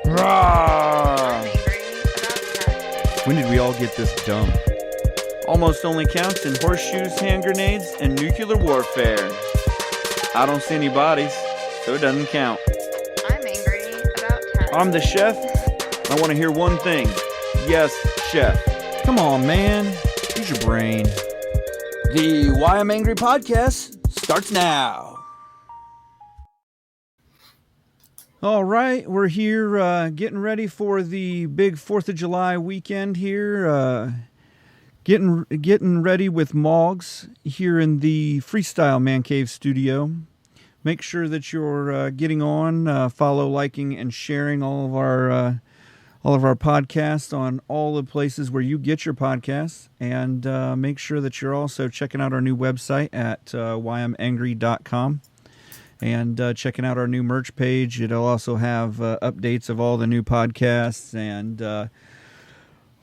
I'm Rah! angry about pets. When did we all get this dumb? Almost only counts in horseshoes, hand grenades, and nuclear warfare. I don't see any bodies, so it doesn't count. I'm angry about I'm the chef. pets. I want to hear one thing. Yes, chef. Come on, man. Use your brain. The Why I'm Angry podcast starts now. All right, we're here getting ready for the big 4th of July weekend here. Getting ready with Maugs here in the Freestyle Man Cave studio. Make sure that you're getting on, follow, liking, and sharing all of our podcasts on all the places where you get your podcasts, and make sure that you're also checking out our new website at whyimangry.com. And checking out our new merch page. It'll also have updates of all the new podcasts and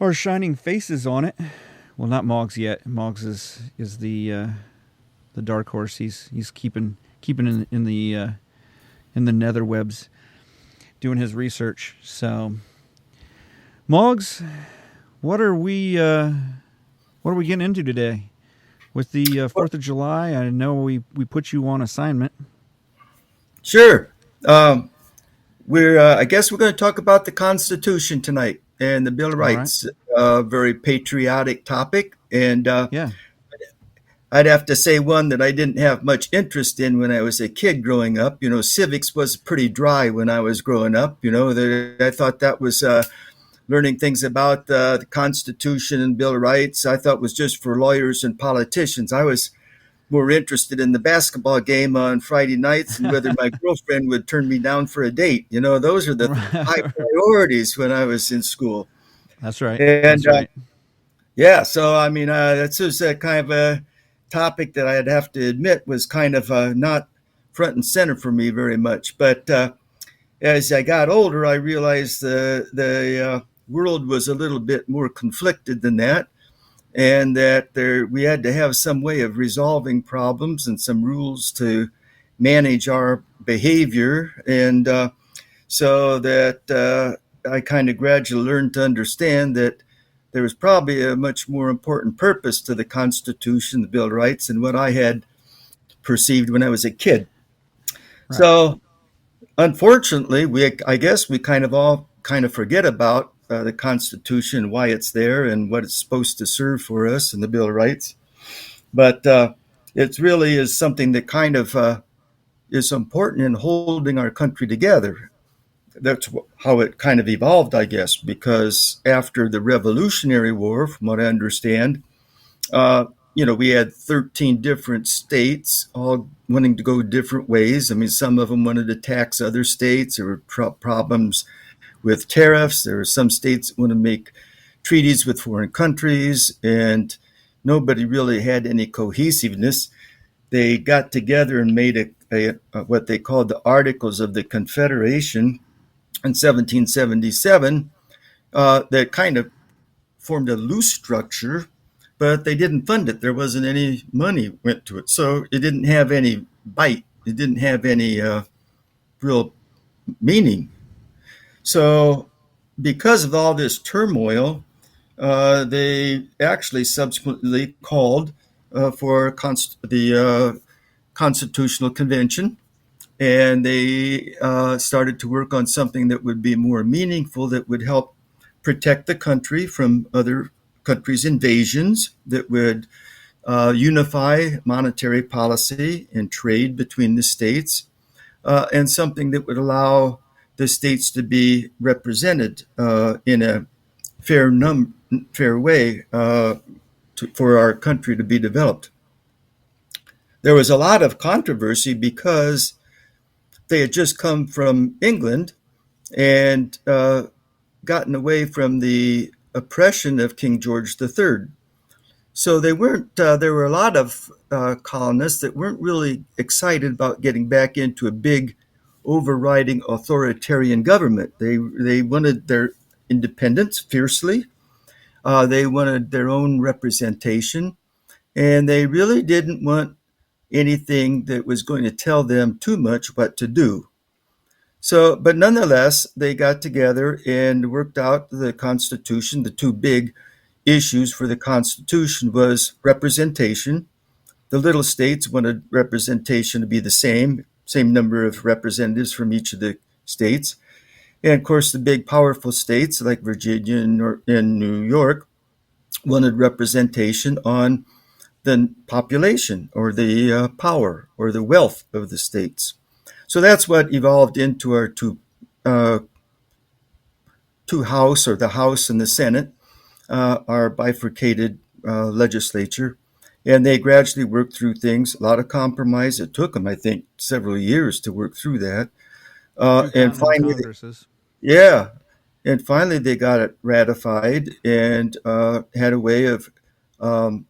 our shining faces on it. Well, not Maugs yet. Maugs is the dark horse. He's keeping in the nether webs, doing his research. So, Maugs, what are we getting into today with the 4th of July? I know we put you on assignment. Sure. I guess we're going to talk about the Constitution tonight and the Bill of All right. Rights. A very patriotic topic, and Yeah. I'd have to say one that I didn't have much interest in when I was a kid growing up. Civics was pretty dry when I was growing up. I thought that was learning things about the Constitution and Bill of Rights. I thought was just for lawyers and politicians. I was more interested in the basketball game on Friday nights and whether my girlfriend would turn me down for a date. Those are the high priorities when I was in school. That's right. And That's right. yeah, so I mean, that's just a kind of a topic that I'd have to admit was kind of not front and center for me very much. But as I got older, I realized the world was a little bit more conflicted than that, and that we had to have some way of resolving problems and some rules to manage our behavior. And so that I kind of gradually learned to understand that there was probably a much more important purpose to the Constitution, the Bill of Rights, than what I had perceived when I was a kid. Right. So unfortunately, I guess we kind of all kind of forget about the Constitution, why it's there, and what it's supposed to serve for us, and the Bill of Rights. But it really is something that kind of is important in holding our country together. That's how it kind of evolved, I guess, because after the Revolutionary War, from what I understand, we had 13 different states all wanting to go different ways. I mean, some of them wanted to tax other states. There were problems with tariffs. There were some states that want to make treaties with foreign countries, and nobody really had any cohesiveness. They got together and made what they called the Articles of the Confederation in 1777 that kind of formed a loose structure, but they didn't fund it. There wasn't any money went to it, so it didn't have any bite. It didn't have any real meaning. So because of all this turmoil, they actually subsequently called for the Constitutional Convention, and they started to work on something that would be more meaningful, that would help protect the country from other countries' invasions, that would unify monetary policy and trade between the states, and something that would allow the states to be represented in a fair way for our country to be developed. There was a lot of controversy because they had just come from England and gotten away from the oppression of King George III. So they weren't. There were a lot of colonists that weren't really excited about getting back into a big, overriding authoritarian government. They wanted their independence fiercely. They wanted their own representation, and they really didn't want anything that was going to tell them too much what to do. So, but nonetheless, they got together and worked out the Constitution. The two big issues for the Constitution was representation. The little states wanted representation to be the same number of representatives from each of the states. And of course, the big powerful states like Virginia and New York wanted representation on the population or the power or the wealth of the states. So that's what evolved into our uh, two House, or the House and the Senate, our bifurcated legislature. And they gradually worked through things, a lot of compromise. It took them, I think, several years to work through that. Two And founding finally, Congresses. yeah, and finally they got it ratified and had a way of um,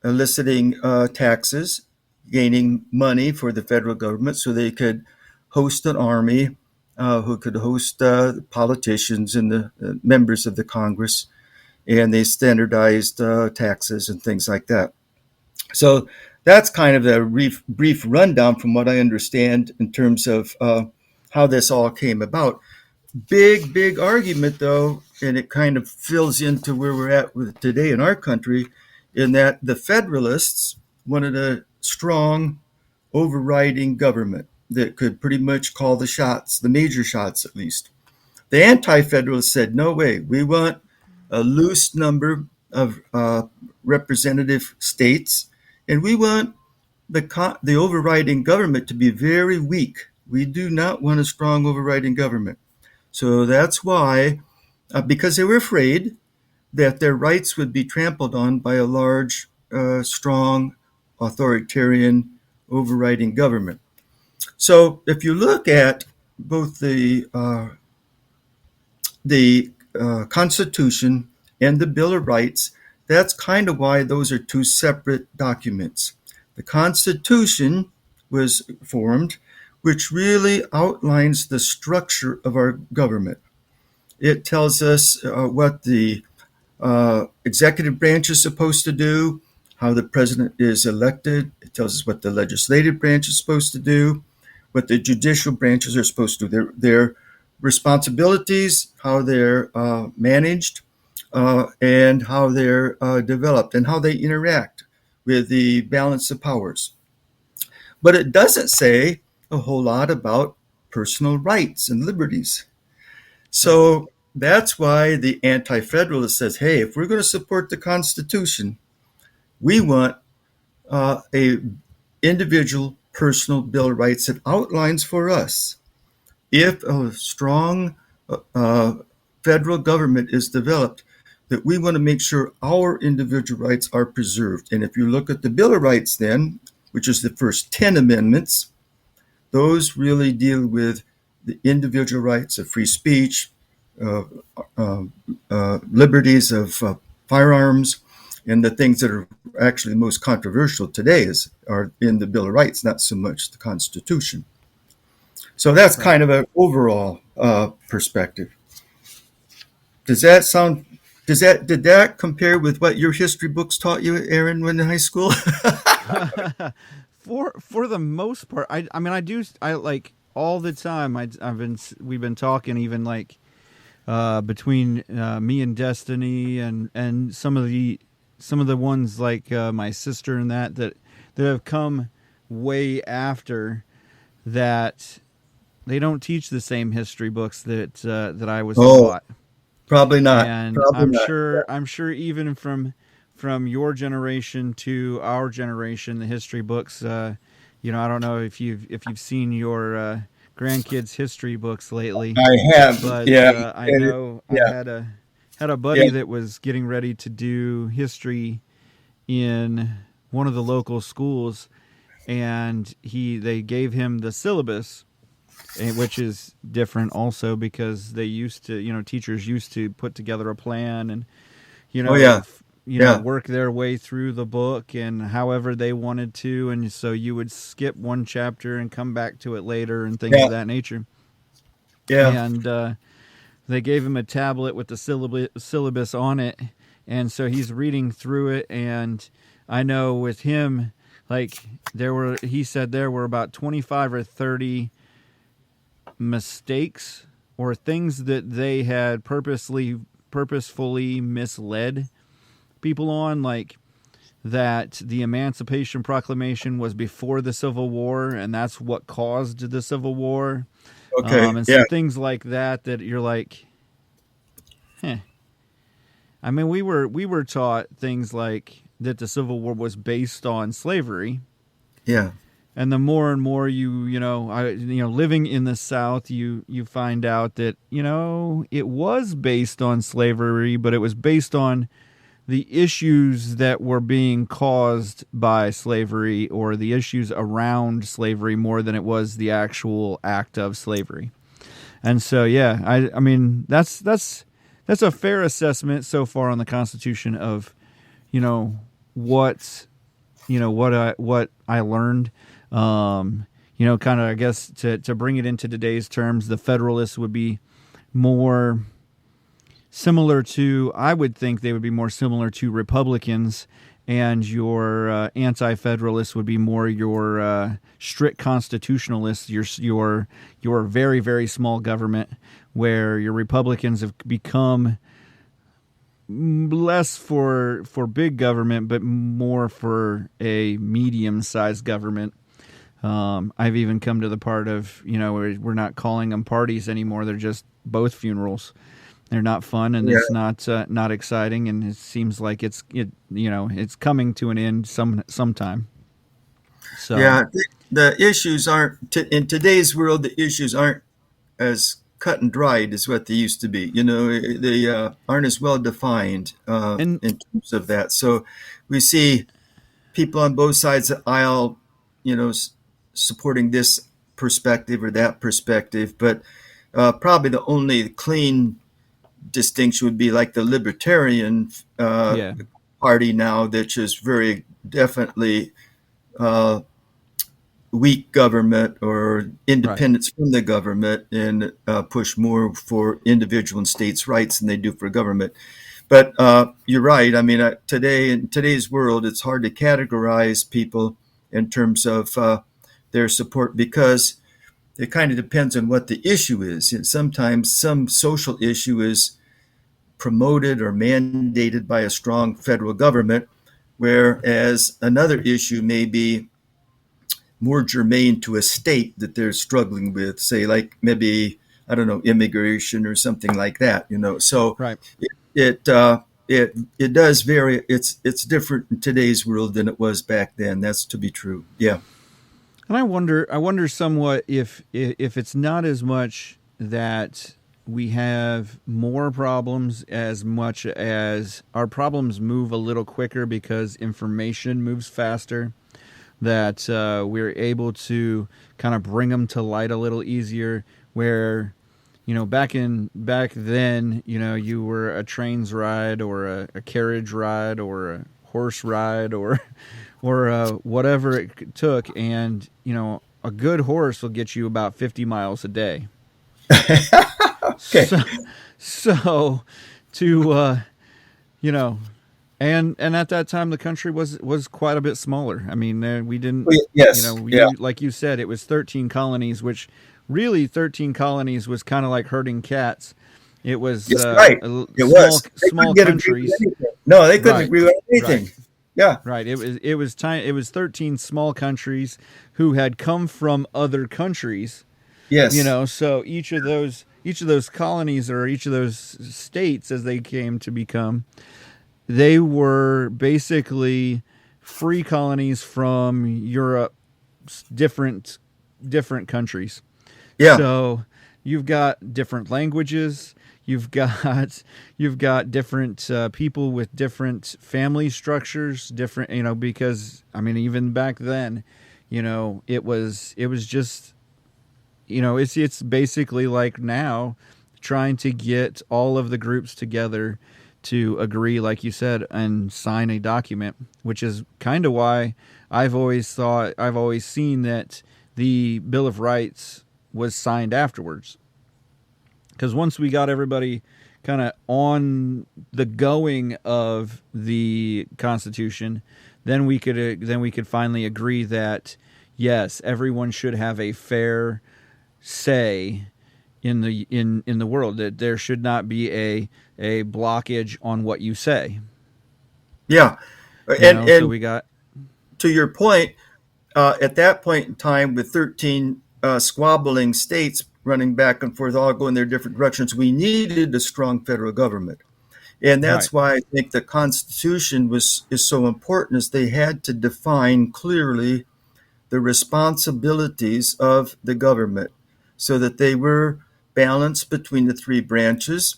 eliciting taxes, gaining money for the federal government so they could host an army who could host politicians and the members of the Congress, and they standardized taxes and things like that. So that's kind of the brief rundown from what I understand in terms of how this all came about. Big argument, though, and it kind of fills into where we're at with today in our country, in that the Federalists wanted a strong overriding government that could pretty much call the shots, the major shots at least. The Anti-Federalists said, no way, we want a loose number of representative states, and we want the overriding government to be very weak. We do not want a strong overriding government. So that's why, because they were afraid that their rights would be trampled on by a large, strong, authoritarian, overriding government. So if you look at both the Constitution and the Bill of Rights, that's kind of why those are two separate documents. The Constitution was formed, which really outlines the structure of our government. It tells us what the executive branch is supposed to do, how the president is elected. It tells us what the legislative branch is supposed to do, what the judicial branches are supposed to do, their responsibilities, how they're managed, and how they're developed, and how they interact with the balance of powers. But it doesn't say a whole lot about personal rights and liberties. Right. So that's why the Anti-Federalist says, hey, if we're going to support the Constitution, we want a individual personal Bill of Rights that outlines for us, if a strong uh, federal government is developed, that we want to make sure our individual rights are preserved. And if you look at the Bill of Rights then, which is the first 10 amendments, those really deal with the individual rights of free speech, uh, uh, liberties of firearms, and the things that are actually most controversial today are in the Bill of Rights, not so much the Constitution. So that's Right. kind of an overall perspective. Does that sound? Did that compare with what your history books taught you, Aaron, when in high school? For the most part, I mean I like all the time. We've been talking even like between me and Destiny and some of the ones like my sister and that have come way after that. They don't teach the same history books that I was Oh, taught, probably not. and Probably not. I'm sure even from your generation to our generation, the history books. I don't know if you've seen your grandkids' history books lately, I have. but Yeah. I know I Yeah. had a Yeah. buddy that was getting ready to do history in one of the local schools, and they gave him the syllabus, which is different also because they used to, teachers used to put together a plan and Oh, yeah. Yeah. work their way through the book and however they wanted to, and so you would skip one chapter and come back to it later and things Yeah. of that nature. Yeah. And they gave him a tablet with the syllabus on it, and so he's reading through it. And I know with him, like he said there were about 25 or 30 mistakes or things that they had purposefully misled people on, like that the Emancipation Proclamation was before the Civil War, and that's what caused the Civil War, Okay. and Yeah. some things like that that you're like, huh. I mean, we were taught things like that the Civil War was based on slavery, Yeah. and the more and more living in the South, you find out that it was based on slavery, but it was based on the issues that were being caused by slavery or the issues around slavery more than it was the actual act of slavery. And so, yeah, I mean that's a fair assessment so far on the Constitution of, what what I learned. Kind of, I guess to bring it into today's terms, the Federalists would be more similar to, I would think they would be more similar to Republicans, and your anti-federalists would be more your strict constitutionalists, your very, very small government, where your Republicans have become less for big government, but more for a medium-sized government. I've even come to the part of, we're not calling them parties anymore. They're just both funerals. They're not fun, and Yeah. it's not exciting, and it seems like it's coming to an end sometime. So Yeah. The issues aren't in today's world. The issues aren't as cut and dried as what they used to be. They aren't as well defined and in terms of that. So we see people on both sides of the aisle, supporting this perspective or that perspective. But probably the only clean distinction would be like the Libertarian yeah, Party now, that is very definitely uh, weak government or right. independence from the government, and push more for individual and states' rights than they do for government. But you're right. I mean, today in today's world, it's hard to categorize people in terms of their support, because it kind of depends on what the issue is. And sometimes some social issue is promoted or mandated by a strong federal government, whereas another issue may be more germane to a state that they're struggling with, say, like maybe, I don't know, immigration or something like that. So Right. it does vary. It's different in today's world than it was back then. That's to be true. Yeah. And I wonder somewhat if it's not as much that we have more problems as much as our problems move a little quicker because information moves faster, that we're able to kind of bring them to light a little easier, where back then, you were a train's ride or a carriage ride or a horse ride or whatever it took, and a good horse will get you about 50 miles a day. Okay. So to and at that time the country was quite a bit smaller. I mean, we didn't, Yes. Yeah. like you said, it was 13 colonies, which really 13 colonies was kind of like herding cats. It was Yes. Right. It was. They small couldn't get agreed countries. with anything. No, they couldn't Right. agree with anything. Right. Yeah. Right. It was 13 small countries who had come from other countries. Yes. So each of those colonies, or each of those states as they came to become, they were basically free colonies from Europe, different countries. Yeah. So you've got different languages. You've got different people with different family structures, different, because I mean, even back then, it was just, it's basically like now, trying to get all of the groups together to agree, like you said, and sign a document, which is kind of why I've always seen that the Bill of Rights was signed afterwards. Because once we got everybody kind of on the going of the Constitution, then we could finally agree that yes, everyone should have a fair say in the world, that there should not be a blockage on what you say. Yeah, You and know, so we got to your point, at that point in time, with 13 squabbling states running back and forth, all going their different directions, we needed a strong federal government. And right, that's why I think the Constitution is so important, is they had to define clearly the responsibilities of the government so that they were balanced between the three branches,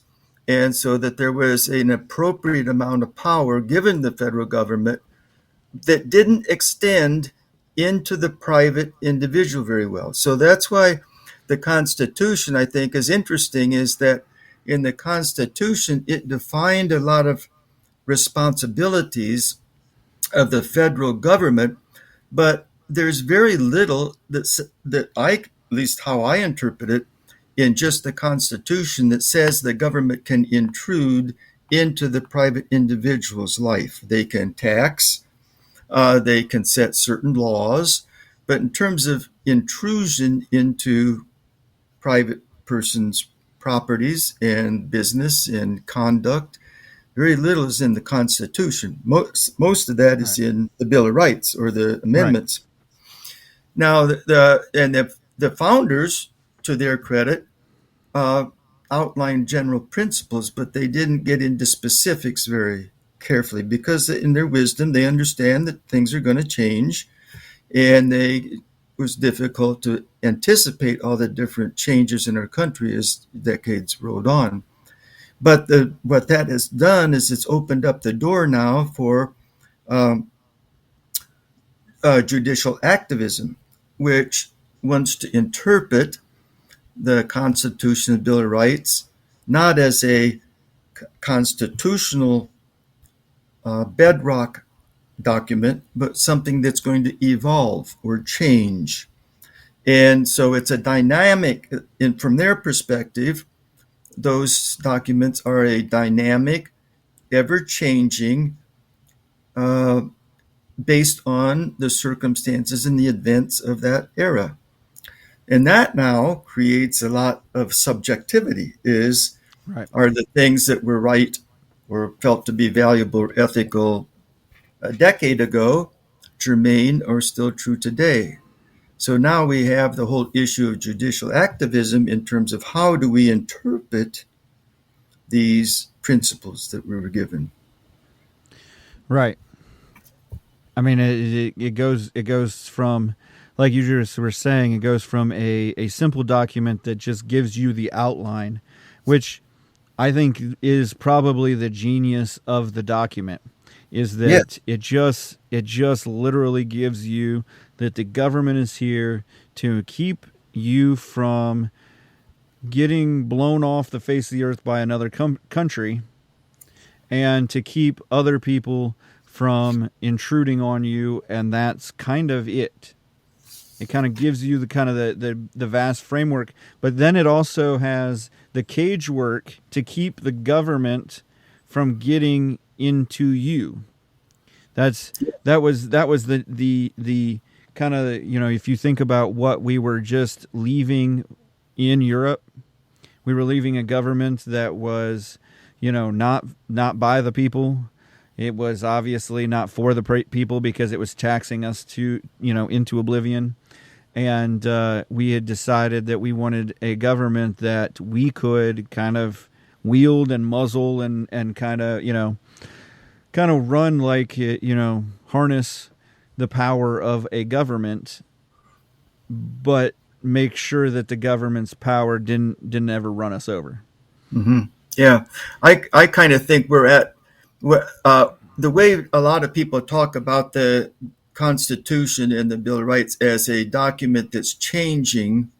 and so that there was an appropriate amount of power given the federal government that didn't extend into the private individual very well. So that's why the Constitution, I think, is interesting, is that in the Constitution, it defined a lot of responsibilities of the federal government, but there's very little that I, at least how I interpret it, in just the Constitution that says the government can intrude into the private individual's life. They can tax, they can set certain laws, but in terms of intrusion into private persons' properties and business and conduct, very little is in the Constitution. Most of that is right, in the Bill of Rights or the right, amendments. Now, the founders, to their credit, uh, outlined general principles, but they didn't get into specifics very carefully because, in their wisdom, they understand that things are going to change, and it was difficult to anticipate all the different changes in our country as decades rolled on. But what that has done is it's opened up the door now for um, judicial activism, which wants to interpret the Constitution and Bill of Rights not as a constitutional bedrock document, but something that's going to evolve or change. And so it's a dynamic, and from their perspective, those documents are a dynamic, ever changing, uh, based on the circumstances and the events of that era. And that now creates a lot of subjectivity. right. Are the things that were right or felt to be valuable or ethical a decade ago germane or still true today? So now we have the whole issue of judicial activism in terms of how do we interpret these principles that we were given. Right. I mean, it goes from, like you just were saying, it goes from a simple document that just gives you the outline, which I think is probably the genius of the document, is Yes, that it just literally gives you that the government is here to keep you from getting blown off the face of the earth by another country, and to keep other people from intruding on you, and that's kind of it. It kind of gives you the kind of the vast framework, but then it also has the cage work to keep the government from getting into you. That was the kind of, if you think about what we were just leaving in Europe, we were leaving a government that was, not by the people. It was obviously not for the people, because it was taxing us to, into oblivion. And we had decided that we wanted a government that we could kind of wield and muzzle, and kind of run like, harness the power of a government, but make sure that the government's power didn't ever run us over. yeah. I kind of think we're at the way a lot of people talk about the Constitution and the Bill of Rights as a document that's changing,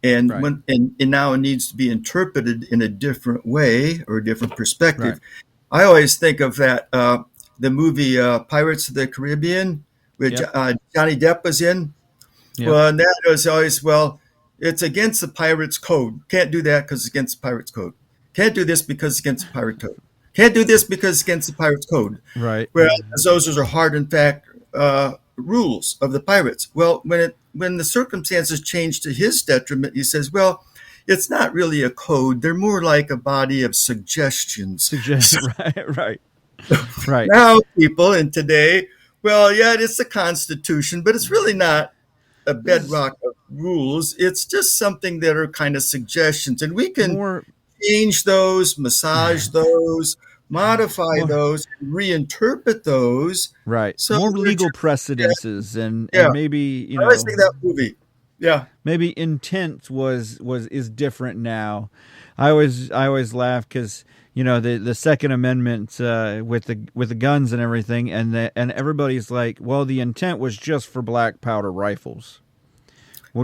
and Right. and now it needs to be interpreted in a different way or a different Right. perspective. I always think of that the movie Pirates of the Caribbean, which Yep. Johnny Depp was in. Yep. Well, and that was always, well, it's against the pirates code. Can't do that because it's against the pirates code. Can't do this because it's against the pirate code. Can't do this because it's against the pirates code. Right. Whereas those are hard and fact rules of the pirates. Well, when the circumstances changed to his detriment, he says, well, it's not really a code. They're more like a body of suggestions. Suggest So right, right, right. now people in today, well, yeah, it's a constitution, but it's really not a This is bedrock of rules. It's just something that are kind of suggestions, and we can more change those, massage those, modify more those, reinterpret those. right. So More they're legal just precedences yeah. and maybe, I always think that movie. Yeah, maybe intent was is different now. I always laugh because the Second Amendment with the guns and everything, and everybody's like, well, the intent was just for black powder rifles.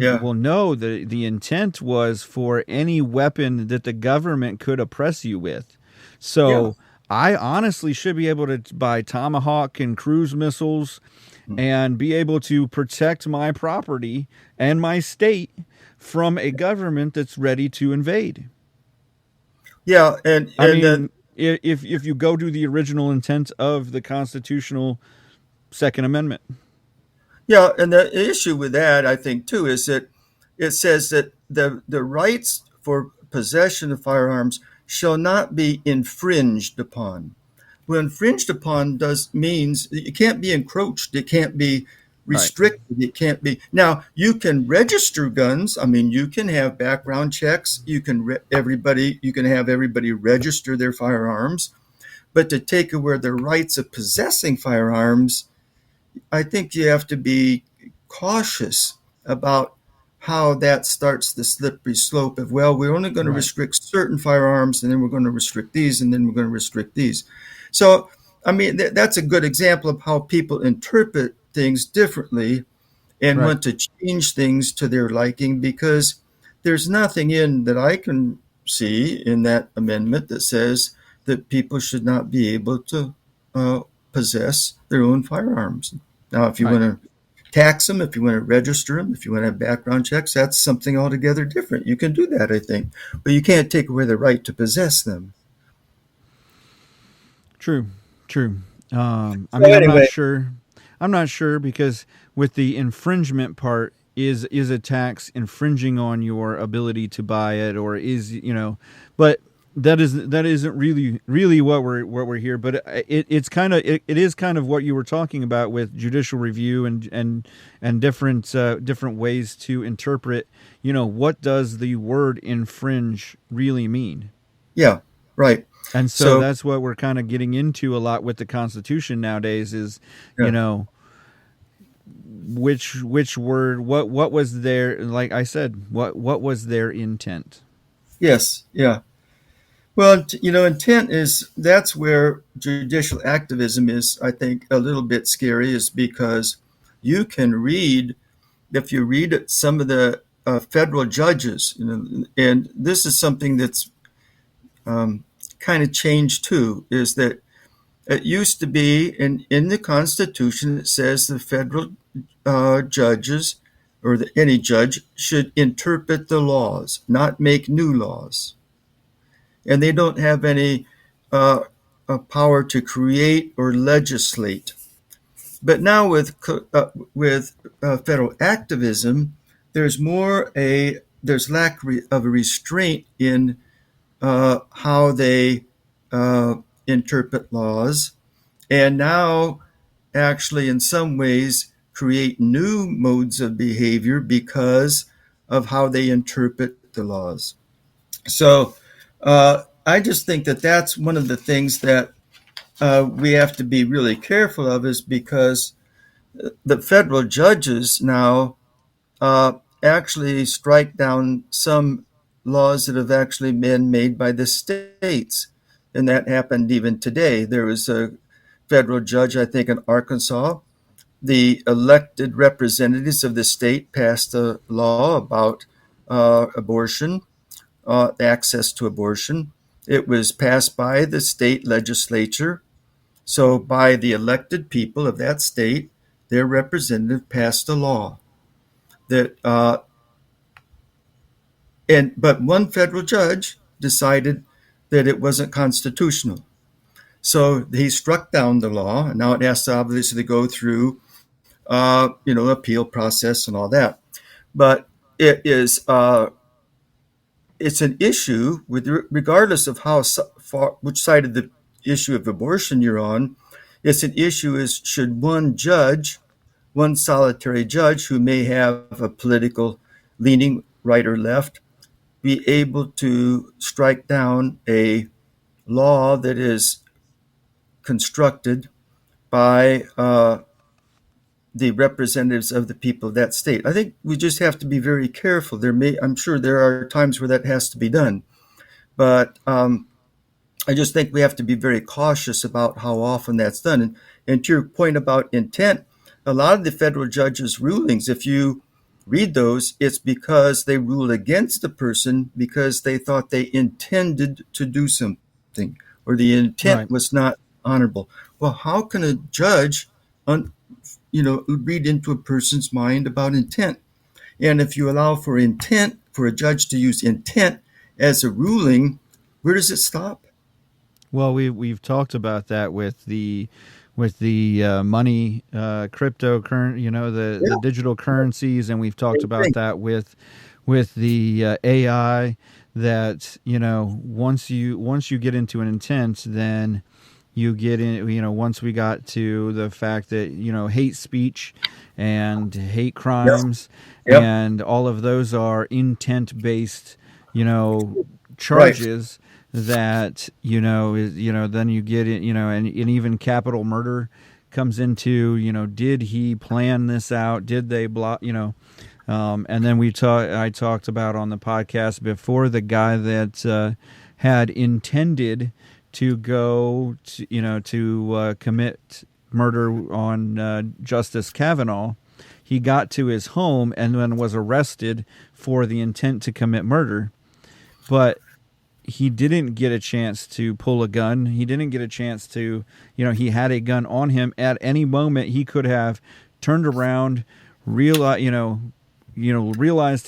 yeah, Well, no, the intent was for any weapon that the government could oppress you with. yeah. So I honestly should be able to buy Tomahawk and cruise missiles and be able to protect my property and my state from a government that's ready to invade. Yeah, and I and then mean, if you go to the original intent of the constitutional Second Amendment, yeah, and the issue with that, I think, too, is that it says that the rights for possession of firearms shall not be infringed upon. Well, infringed upon does means it can't be encroached. It can't be right, restricted. It can't be. Now you can register guns. I mean, you can have background checks. You can everybody. You can have everybody register their firearms, but to take away the rights of possessing firearms, I think you have to be cautious about how that starts the slippery slope of, well, we're only going to right, restrict certain firearms and then we're going to restrict these and then we're going to restrict these. So, I mean, that's a good example of how people interpret things differently and right, want to change things to their liking, because there's nothing in that I can see in that amendment that says that people should not be able to uh, possess their own firearms. Now, if you right. want to tax them, if you want to register them, if you want to have background checks, that's something altogether different. You can do that, I think, but you can't take away the right to possess them. True, true. I So mean, I'm not anyway, sure. I'm not sure because with the infringement part, is a tax infringing on your ability to buy it, or but that isn't really what we're here. But it is kind of what you were talking about with judicial review and different ways to interpret. What does the word infringe really mean? yeah, right. And so So, that's what we're kind of getting into a lot with the Constitution nowadays is, you yeah, know, which word, what was their, like I said, what was their intent? yes, yeah. Well, intent is that's where judicial activism is, I think, a little bit scary, is because you can read, if you read it, some of the federal judges, and this is something that's um, kind of changed too, is that it used to be in the Constitution, it says the federal judges or any judge should interpret the laws, not make new laws. And they don't have any uh, power to create or legislate. But now with federal activism, there's lack of a restraint in how they uh, interpret laws, and now actually in some ways create new modes of behavior because of how they interpret the laws. So I just think that that's one of the things that we have to be really careful of, is because the federal judges now actually strike down some laws that have actually been made by the states. And that happened even today. There was a federal judge, I think, in Arkansas. The elected representatives of the state passed a law about abortion, access to abortion. It was passed by the state legislature. So, by the elected people of that state, their representative passed a law that, but one federal judge decided that it wasn't constitutional. So he struck down the law. Now it has to obviously go through appeal process and all that. But it is it's an issue with regardless of how far which side of the issue of abortion you're on. It's an issue is should one solitary judge who may have a political leaning right or left be able to strike down a law that is constructed by the representatives of the people of that state. I think we just have to be very careful. I'm sure there are times where that has to be done, but I just think we have to be very cautious about how often that's done. And to your point about intent, a lot of the federal judges' rulings, if you read those, it's because they rule against the person because they thought they intended to do something or the intent Right. was not honorable. Well, how can a judge, read into a person's mind about intent? And if you allow for intent, for a judge to use intent as a ruling, where does it stop? Well, we've talked about that with the money, cryptocurrency, the Yeah, digital currencies, and we've talked same about thing. that with the AI. That once you get into an intent, then you get in. Once we got to the fact that hate speech and hate Yep, crimes yep, and all of those are intent based, you know, right. charges that then you get it, and even capital murder comes into, did he plan this out, did they block, and then I talked about on the podcast before the guy that had intended to go to commit murder on Justice Kavanaugh. He got to his home and then was arrested for the intent to commit murder, but he didn't get a chance to pull a gun. He didn't get a chance to, he had a gun on him at any moment. He could have turned around, realized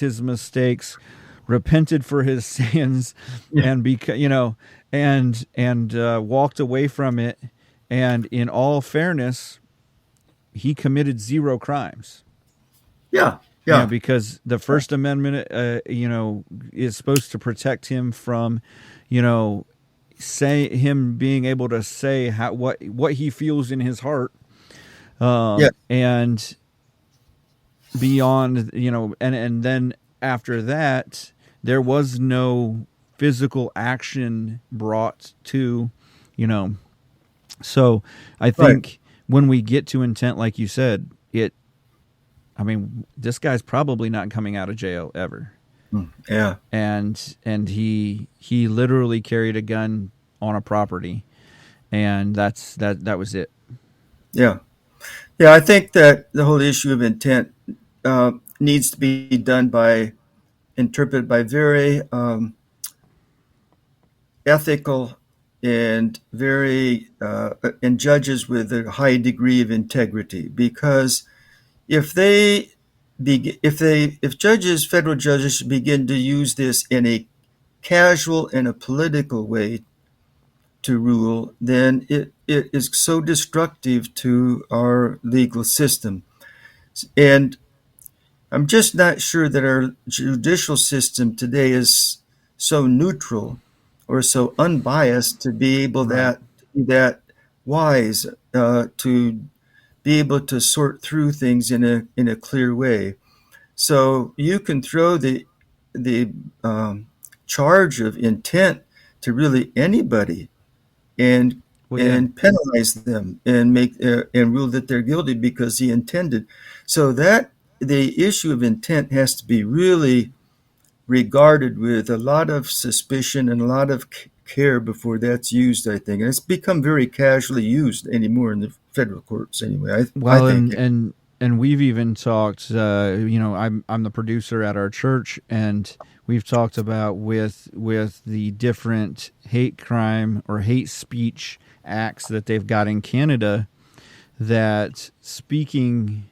his mistakes, repented for his sins, Yeah, and walked away from it. And in all fairness, he committed zero crimes. yeah, yeah, Because the First Amendment, is supposed to protect him from, say him being able to say what he feels in his heart, yeah, and beyond, and then after that, there was no physical action brought to, you know. So I right. think when we get to intent, like you said, I mean, this guy's probably not coming out of jail ever. Yeah, And he literally carried a gun on a property, and that was it. yeah, yeah. I think that the whole issue of intent needs to be done by interpreted by very ethical and very and judges with a high degree of integrity because if they if federal judges begin to use this in a casual and a political way to rule, then it is so destructive to our legal system. And I'm just not sure that our judicial system today is so neutral or so unbiased to be able Right. that wise to be able to sort through things in a clear way. So you can throw the charge of intent to really anybody and Well, yeah. and penalize them and make and rule that they're guilty because he intended. So that the issue of intent has to be really regarded with a lot of suspicion and a lot of care before that's used. I think, and it's become very casually used anymore in the federal courts. Anyway, I Well, think. and we've even talked. I'm the producer at our church, and we've talked about with the different hate crime or hate speech acts that they've got in Canada. That speaking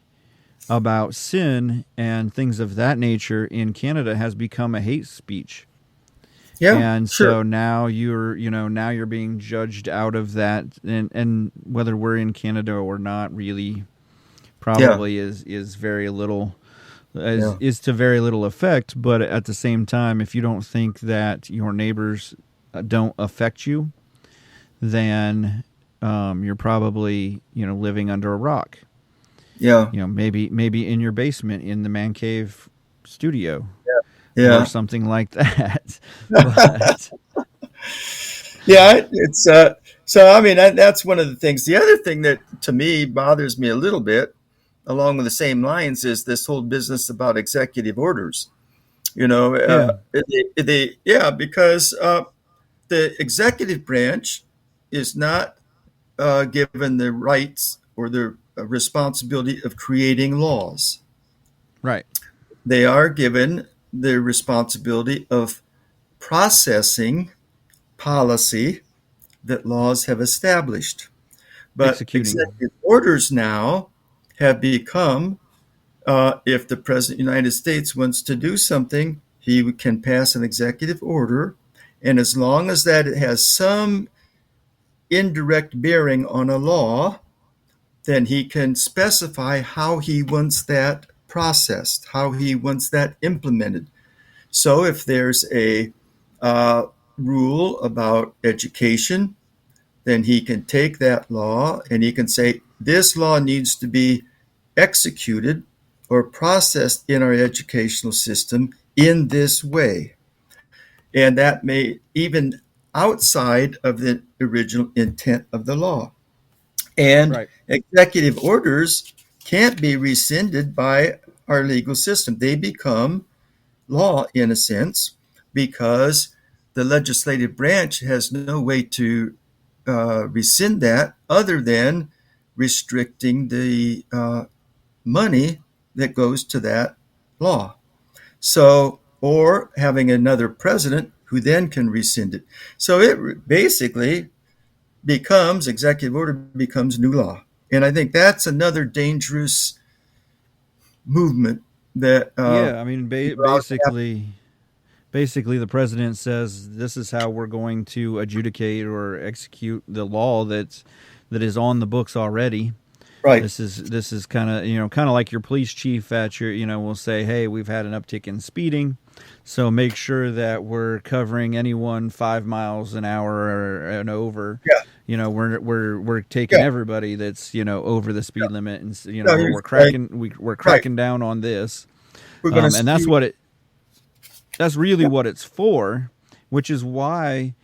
about sin and things of that nature in Canada has become a hate speech. Yeah, And sure. so now you're being judged out of that, and whether we're in Canada or not really Yeah. probably is very little Yeah. is to very little effect. But at the same time, if you don't think that your neighbors don't affect you, then you're probably living under a rock. Yeah. Maybe in your basement in the man cave studio or Yeah. something like that. But Yeah. It's so. I mean, that's one of the things. The other thing that to me bothers me a little bit, along with the same lines, is this whole business about executive orders. yeah, Yeah, because the executive branch is not given the rights or the responsibility of creating laws. right, They are given the responsibility of processing policy that laws have established. But executing. executive orders now have become, if the President of the United States wants to do something, he can pass an executive order. And as long as that has some indirect bearing on a law, then he can specify how he wants that processed, how he wants that implemented. So if there's a uh, rule about education, then he can take that law and he can say, this law needs to be executed or processed in our educational system in this way. And that may even outside of the original intent of the law. And Right. executive orders can't be rescinded by our legal system. They become law in a sense because the legislative branch has no way to rescind that other than restricting the money that goes to that law. So, or having another president who then can rescind it. So it basically becomes executive order becomes new law. And I think that's another dangerous movement that Yeah, I mean, people out there. basically, the president says this is how we're going to adjudicate or execute the law that is on the books already. Right. This is kind of like your police chief at your will say, hey, we've had an uptick in speeding, so make sure that we're covering anyone 5 miles an hour and over. Yeah. We're taking Yeah. everybody that's over the speed limit, and No, or you're we're right. we're Right. cracking down on this, We're going to and that's speed. that's really Yeah. what it's for, which is why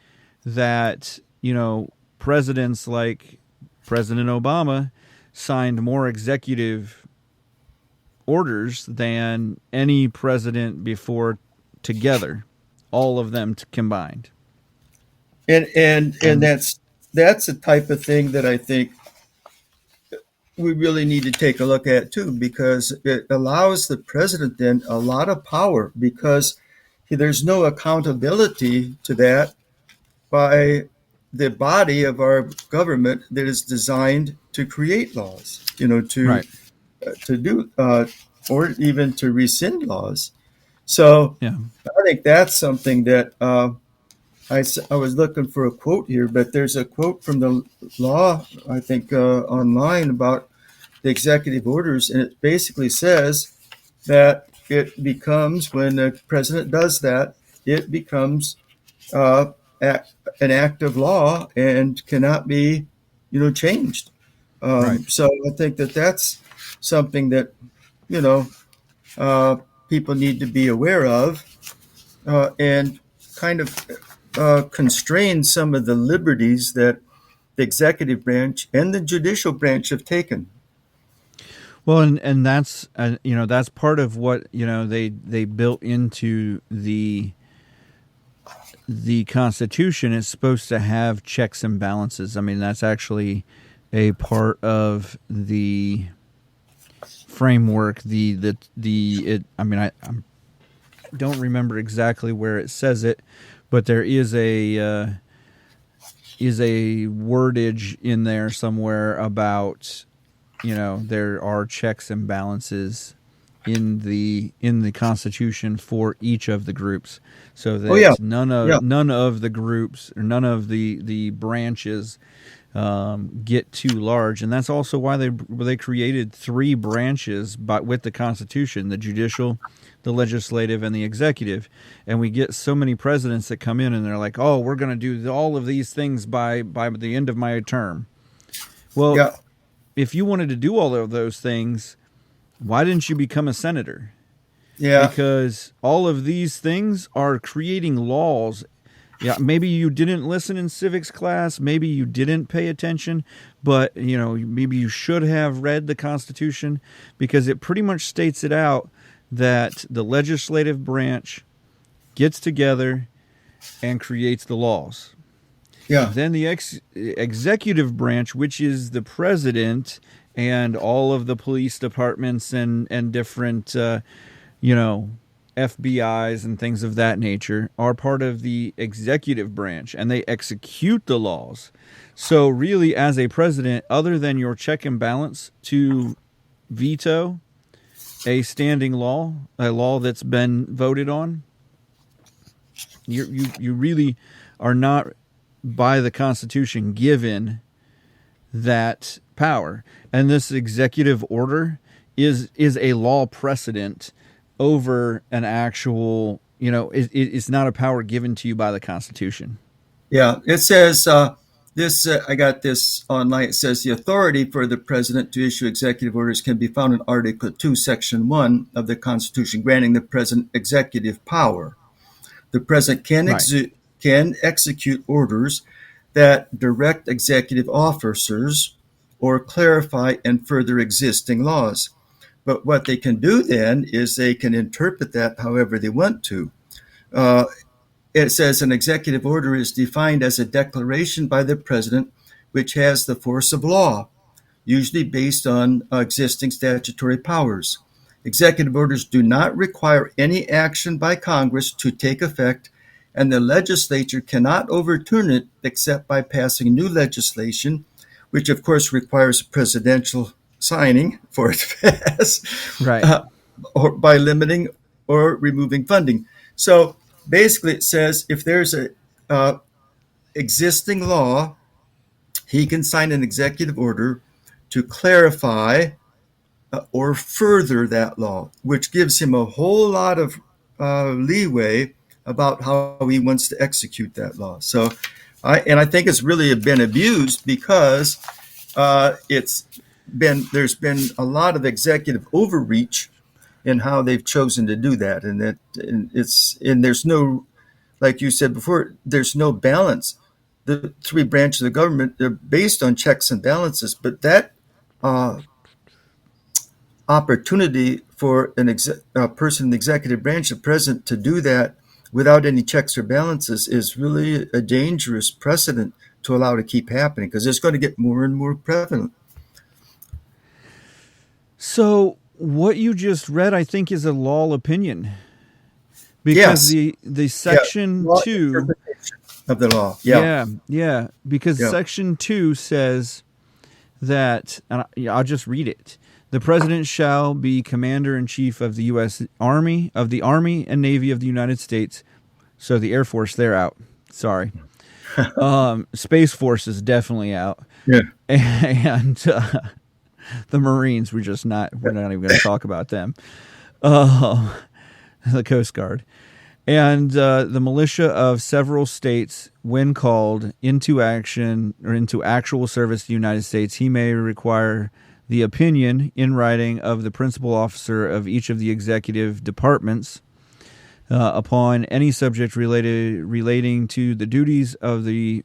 that presidents like President Obama signed more executive orders than any president before together, all of them combined. And And that's the type of thing that I think we really need to take a look at too, because it allows the president then a lot of power because there's no accountability to that by the body of our government that is designed to create laws, right, to do or even to rescind laws. So yeah, I think that's something that I was looking for a quote here, but there's a quote from the law, I think, online about the executive orders, and it basically says that it becomes, when the president does that, it becomes uh, an act of law and cannot be, changed. right. So I think that that's something that, you know, uh, people need to be aware of and kind of constrain some of the liberties that the executive branch and the judicial branch have taken. Well, and that's that's part of what they built into the Constitution. Is supposed to have checks and balances. I mean, that's actually a part of the framework. I mean, I don't remember exactly where it says it, but there is a wordage in there somewhere about there are checks and balances in the Constitution for each of the groups, so Oh yeah, that none yeah, of none of the groups or none of the branches get too large, and that's also why they created three branches with the Constitution: the judicial, the legislative, and the executive. And we get so many presidents that come in and they're like, "Oh, we're going to do all of these things by the end of my term." Well, Yeah. if you wanted to do all of those things, why didn't you become a senator? Yeah. Because all of these things are creating laws. Yeah, maybe you didn't listen in civics class, maybe you didn't pay attention, but maybe you should have read the Constitution, because it pretty much states it out that the legislative branch gets together and creates the laws. Yeah. Then the executive branch, which is the president and all of the police departments and different FBIs and things of that nature, are part of the executive branch, and they execute the laws. So really, as a president, other than your check and balance to veto a standing law, a law that's been voted on, you really are not, by the Constitution, given that power. And this executive order is a law precedent over an actual, it's not a power given to you by the Constitution. Yeah. It says this. I got this online. It says the authority for the president to issue executive orders can be found in Article 2, Section 1 of the Constitution, granting the president executive power. The president can execute orders that direct executive officers or clarify and further existing laws. But what they can do then is they can interpret that however they want to. It says an executive order is defined as a declaration by the president which has the force of law, usually based on existing statutory powers. Executive orders do not require any action by Congress to take effect, and the legislature cannot overturn it except by passing new legislation, which of course requires presidential signing for it to pass, Right. Or by limiting or removing funding. So basically, it says if there's a existing law, he can sign an executive order to clarify or further that law, which gives him a whole lot of leeway about how he wants to execute that law. So, I think it's really been abused because there's been a lot of executive overreach in how they've chosen to do that, and there's no, like you said before, there's no balance. The three branches of the government, they're based on checks and balances, but that opportunity for a person in the executive branch, the president, to do that without any checks or balances is really a dangerous precedent to allow to keep happening, because it's going to get more and more prevalent. So what you just read, I think, is a law opinion, because Yes. the section Law 2 interpretation of the law. yeah, because Yeah. section 2 says that, and I'll just read it. The president shall be commander-in-chief of the U.S. Army, of the Army and Navy of the United States. So the Air Force, they're out. Sorry. Space Force is definitely out. Yeah. And the Marines, we're not even going to talk about them. The Coast Guard. And the militia of several states, when called into action or into actual service to the United States, he may require the opinion in writing of the principal officer of each of the executive departments upon any subject relating to the duties of the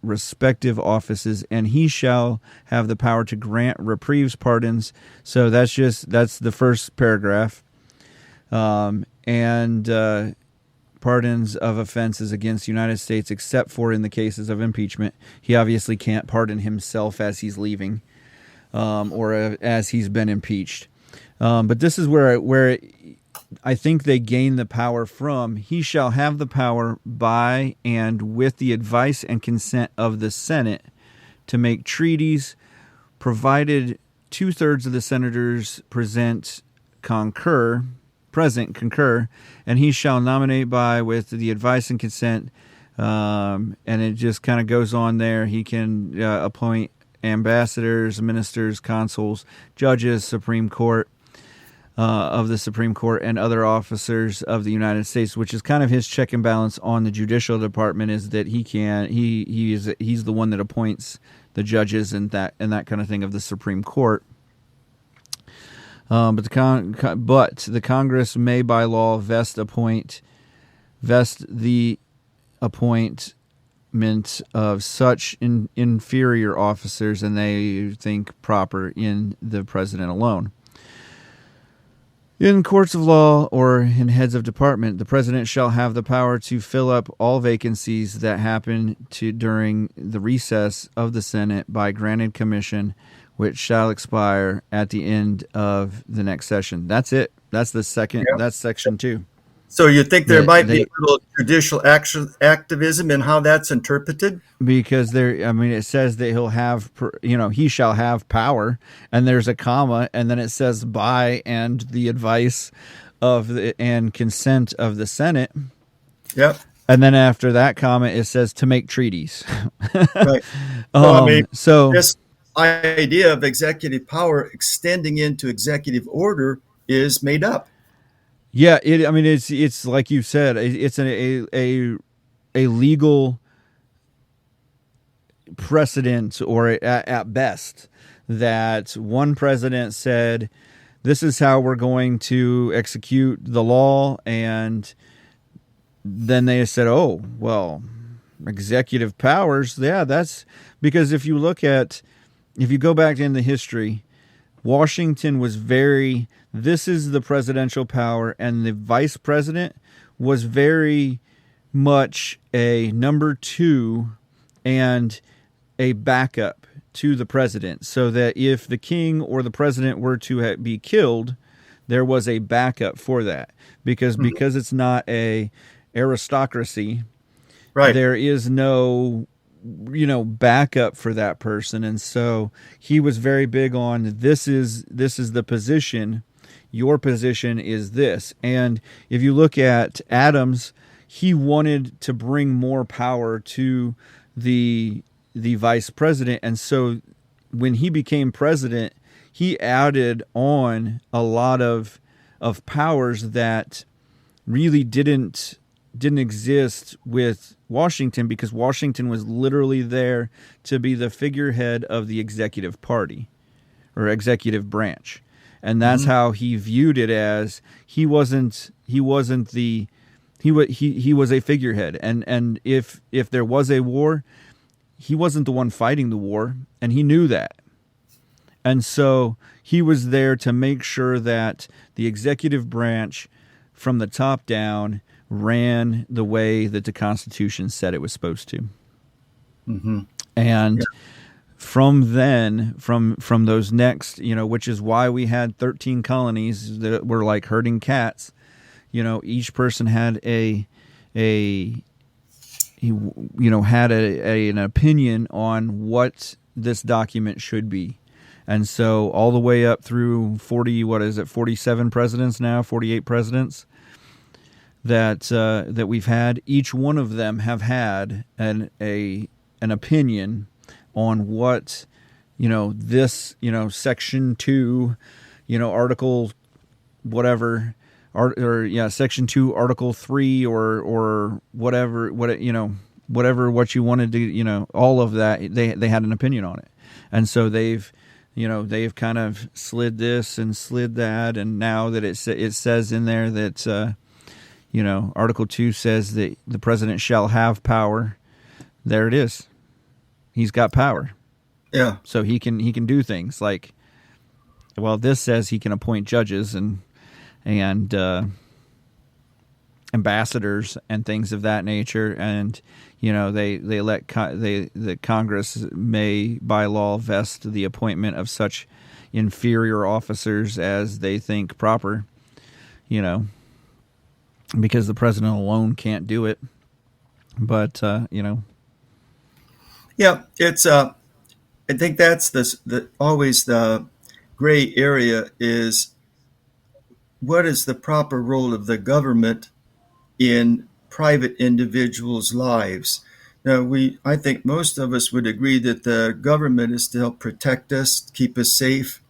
respective offices, and he shall have the power to grant reprieves, pardons. So that's the first paragraph. And pardons of offenses against the United States, except for in the cases of impeachment. He obviously can't pardon himself as he's leaving, or as he's been impeached. But this is where I think they gain the power from. He shall have the power by and with the advice and consent of the Senate to make treaties, provided 2/3 of the senators concur, and he shall nominate by, with the advice and consent And it just kind of goes on there. He can appoint ambassadors, ministers, consuls, judges, Supreme Court of the Supreme Court, and other officers of the United States, which is kind of his check and balance on the judicial department. Is that he's the one that appoints the judges and that kind of thing of the Supreme Court. But the Congress may by law vest the appointment of such inferior officers, and they think proper in the president alone. In courts of law or in heads of department, the president shall have the power to fill up all vacancies that happen during the recess of the Senate by granted commission, which shall expire at the end of the next session. That's it. That's the second. Yep. That's section 2. So you think there might be a little judicial activism in how that's interpreted? Because it says that he'll have, he shall have power, and there's a comma, and then it says by and the advice and consent of the Senate. Yep. And then after that comma, it says to make treaties. Right. This idea of executive power extending into executive order is made up. Yeah, it's like you said, it's a legal precedent, or at best, that one president said, "This is how we're going to execute the law," and then they said, "Oh, well, executive powers." Yeah, that's because if you go back in the history, Washington was this is the presidential power, and the vice president was very much a number 2 and a backup to the president, so that if the king or the president were to be killed, there was a backup for that. Because it's not a aristocracy, right? There is no backup for that person. And so he was very big on this is the position. Your position is this. And if you look at Adams, he wanted to bring more power to the vice president. And so when he became president, he added on a lot of powers that really didn't exist with Washington, because Washington was literally there to be the figurehead of the executive party or executive branch. And that's how he viewed it, as he was a figurehead. And if there was a war, he wasn't the one fighting the war, and he knew that. And so he was there to make sure that the executive branch from the top down ran the way that the Constitution said it was supposed to. Mm-hmm. And from then, from those next, which is why we had 13 colonies that were like herding cats. Each person had an opinion on what this document should be. And so all the way up through 47 presidents now, 48 presidents that we've had, each one of them have had an opinion on what, this, section 2, article whatever, section 2, article 3, or whatever, what you wanted to, all of that, they had an opinion on it. And so they've kind of slid this and slid that, and now that it says in there that, Article 2 says that the president shall have power. There it is. He's got power. Yeah. So he can do things like, well, this says he can appoint judges and ambassadors and things of that nature, and the Congress may by law vest the appointment of such inferior officers as they think proper, because the president alone can't do it. But yeah, it's I think that's always the gray area is what is the proper role of the government in private individuals' lives. Now, I think most of us would agree that the government is to help protect us, keep us safe,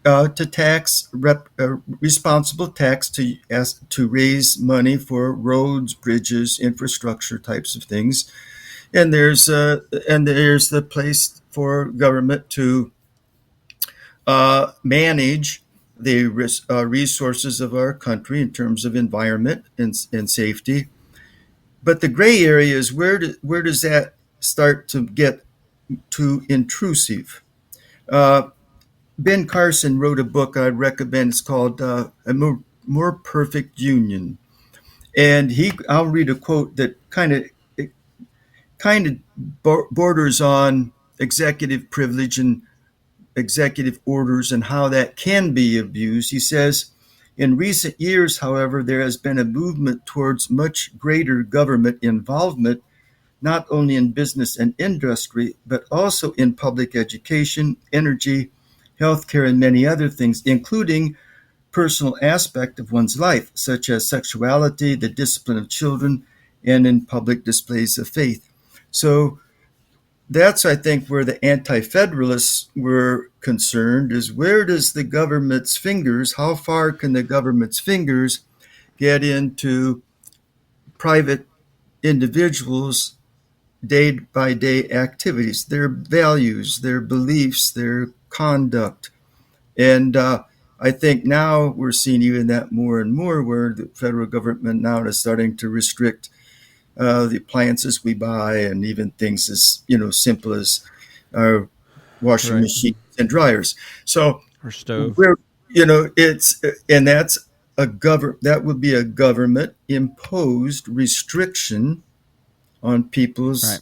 to responsible tax to raise money for roads, bridges, infrastructure types of things, and there's the place for government to manage the resources of our country in terms of environment and safety. But the gray area is where does that start to get too intrusive? Uh, Ben Carson wrote a book I'd recommend. It's called More Perfect Union. And I'll read a quote that kind of borders on executive privilege and executive orders and how that can be abused. He says, in recent years, however, there has been a movement towards much greater government involvement, not only in business and industry, but also in public education, energy, healthcare, and many other things, including personal aspect of one's life, such as sexuality, the discipline of children, and in public displays of faith. So that's, I think, where the anti-federalists were concerned, is where does the government's fingers, how far can the government's fingers get into private individuals' day by day activities, their values, their beliefs, their conduct. And I think now we're seeing even that more and more, where the federal government now is starting to restrict the appliances we buy, and even things as simple as washing Right. machines and dryers. So Or stove. we're it's and that's that would be a government imposed restriction on Right. people's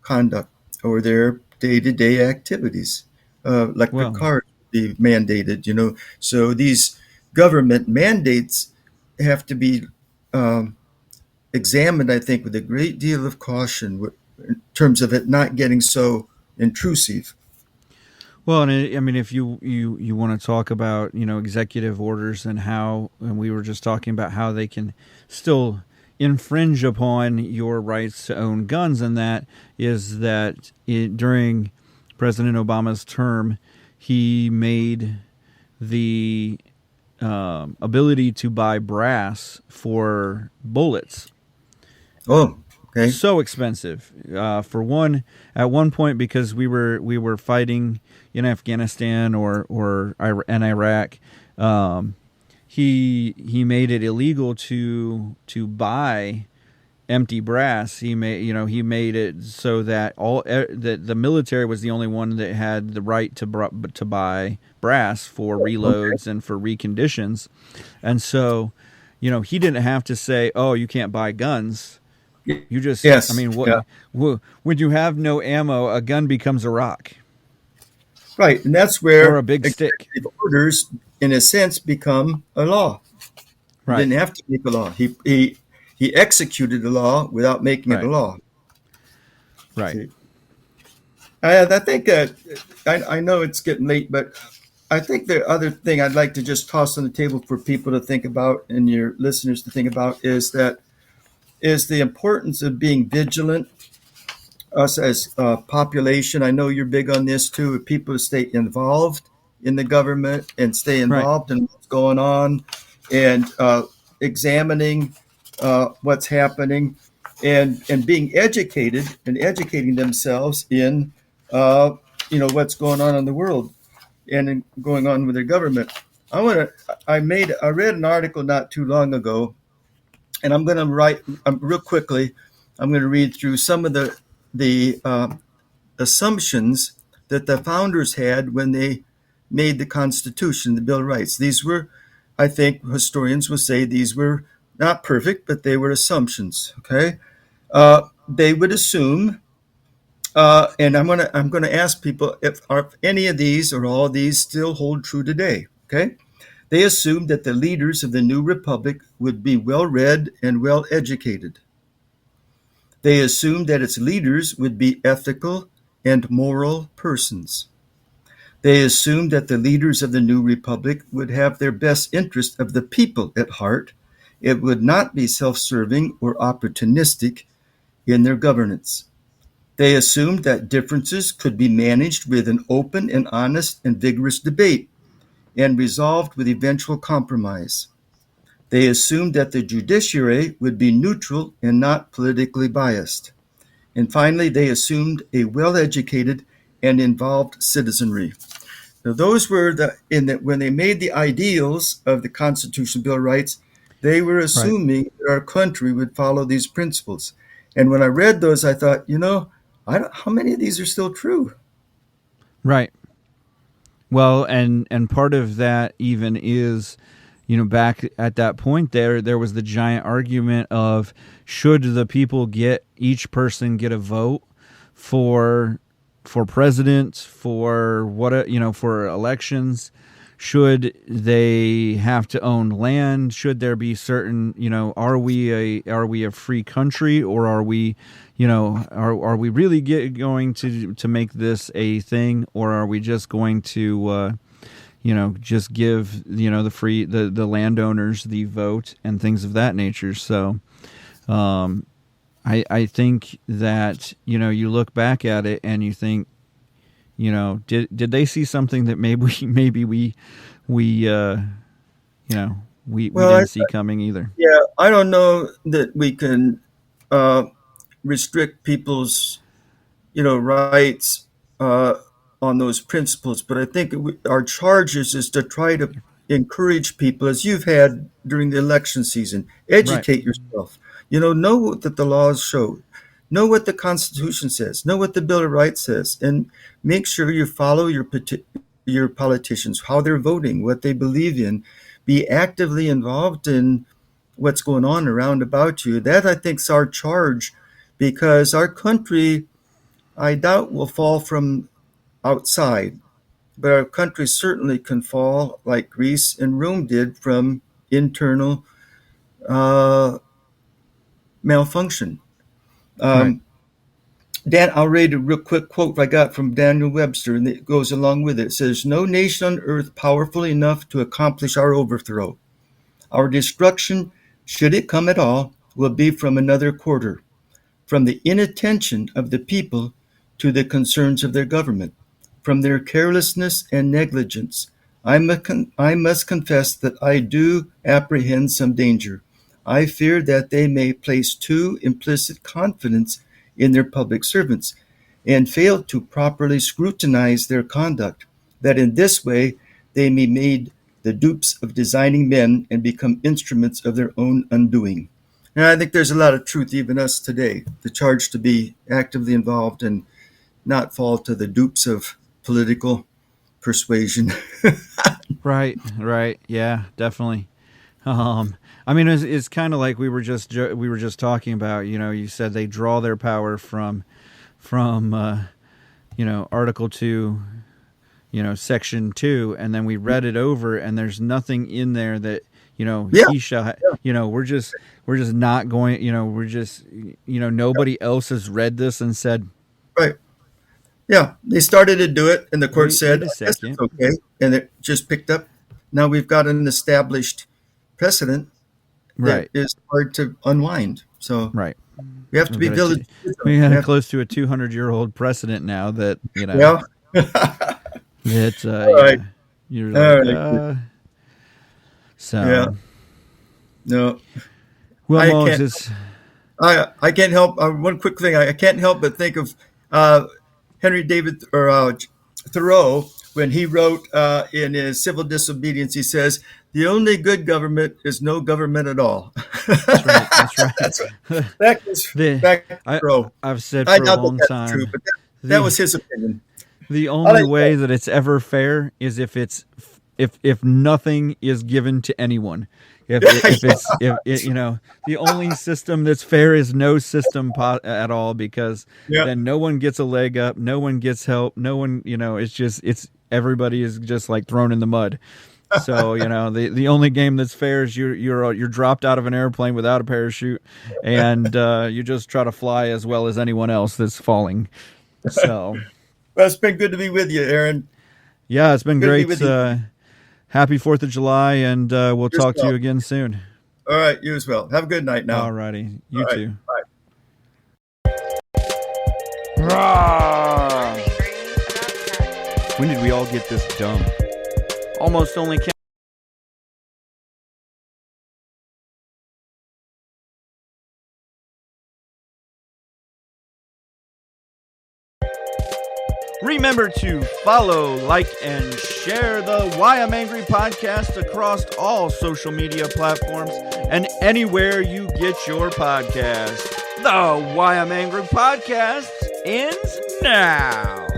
conduct or their day-to-day activities. Electric Well, cars would be mandated. So these government mandates have to be um, examined, I think, with a great deal of caution in terms of it not getting so intrusive. well, and I mean, if you want to talk about executive orders and how, and we were just talking about how they can still infringe upon your rights to own guns, and that is that during President Obama's term, he made the ability to buy brass for bullets Oh, okay. so expensive. For one, at one point, because we were fighting in Afghanistan and Iraq, he made it illegal to buy empty brass. He made it so that that the military was the only one that had the right to buy brass for Okay. reloads and for reconditions, and so he didn't have to say, "Oh, you can't buy guns." You just, I Yes. mean, Yeah. when you have no ammo, a gun becomes a rock Right. And that's or a where big stick. executive orders, in a sense, become a law. He Right, didn't have to make a law. He executed the law without making it a right, law. right, See, I think I know it's getting late, but I think the other thing I'd like to just toss on the table for people to think about and your listeners to think about is the importance of being vigilant. Us as a population, I know you're big on this too. People to stay involved in the government and stay right. involved in what's going on, and examining what's happening, and being educated and educating themselves in uh, what's going on in the world and going on with their government. I read an article not too long ago, and I'm going to write real quickly. I'm going to read through some of the assumptions that the founders had when they made the Constitution, the Bill of Rights. These were, I think, historians will say these were not perfect, but they were assumptions. Okay, they would assume, and I'm gonna ask people if are any of these or all of these still hold true today. Okay, they assumed that the leaders of the new republic would be well read and well educated. They assumed that its leaders would be ethical and moral persons. They assumed that the leaders of the new republic would have their best interest of the people at heart It would not be self-serving or opportunistic in their governance. They assumed that differences could be managed with an open and honest and vigorous debate and resolved with eventual compromise. They assumed that the judiciary would be neutral and not politically biased. And finally, they assumed a well-educated and involved citizenry. Now, those were when they made the ideals of the Constitution Bill of Rights, they were Right. assuming that our country would follow these principles. And when I read those, I thought, how many of these are still true? Right. Well, and part of that even is, back at that point there was the giant argument of, should the people each person get a vote for president, for for elections? Should they have to own land? Should there be certain, are we a free country, or are we, are we really going to make this a thing, or are we just going to just give the landowners the vote and things of that nature? So I think that you look back at it and you think, did they see something that maybe we didn't see coming either? Yeah, I don't know that we can uh, restrict people's rights on those principles. But I think our charge is to try to encourage people, as you've had during the election season, Right. educate yourself. Know what the laws show, know what the Constitution says, know what the Bill of Rights says, and make sure you follow your politicians, how they're voting, what they believe in. Be actively involved in what's going on around about you. That, I think, is our charge, because our country, I doubt, will fall from outside, but our country certainly can fall, like Greece and Rome did, from internal uh, malfunction. Right. Um, I'll read a real quick quote I got from Daniel Webster, and it goes along with it. It says, "No nation on earth powerful enough to accomplish our overthrow. Our destruction, should it come at all, will be from another quarter, from the inattention of the people to the concerns of their government, from their carelessness and negligence. I must confess that I do apprehend some danger. I fear that they may place too implicit confidence in their public servants, and fail to properly scrutinize their conduct, that in this way they may be made the dupes of designing men and become instruments of their own undoing." And I think there's a lot of truth, even us today, the charge to be actively involved and not fall to the dupes of political persuasion. Right. Yeah, definitely. I mean, it's kind of like we were just talking about. You said they draw their power from Article 2, Section 2, and then we read it over, and there's nothing in there that Yeah, he shall. We're just not going. We're just nobody else has read this and said, right. Yeah, they started to do it, and the court said, wait a "I guess it's second." okay," and it just picked up. Now we've got an established precedent that Right. is hard to unwind. So Right. we have to We've be got a vigilant. we We got a have- close to a 200-year-old precedent now that Yeah. that All right. you're All like right. Yeah. so. No, Well, I Moses can't. is I can't help. One quick thing. I can't help but think of Henry David Thoreau when he wrote in his Civil Disobedience. He says, "The only good government is no government at all." that's right. That's right. That's what, that goes the back to I Thoreau. I've said I for a doubt that long that's true, time, but that the was his opinion. the I only like way that it's ever fair is if nothing is given to anyone. If that. it's if it, the only system that's fair is no system at all, because Yeah, then no one gets a leg up, no one gets help, no one, it's everybody is just like thrown in the mud. So the only game that's fair is you're dropped out of an airplane without a parachute, and you just try to fly as well as anyone else that's falling. So well, it's been good to be with you, Aaron. yeah, it's been Good to be great. with you Happy 4th of July, and we'll talk to yourself. you again soon. All right, you as well. Have a good night now. All righty. You All right, too. bye. Rawr! I'm angry about cats. When did we all get this dumb? Almost only Remember to follow, like, and share the Why I'm Angry podcast across all social media platforms and anywhere you get your podcast. The Why I'm Angry podcast ends now.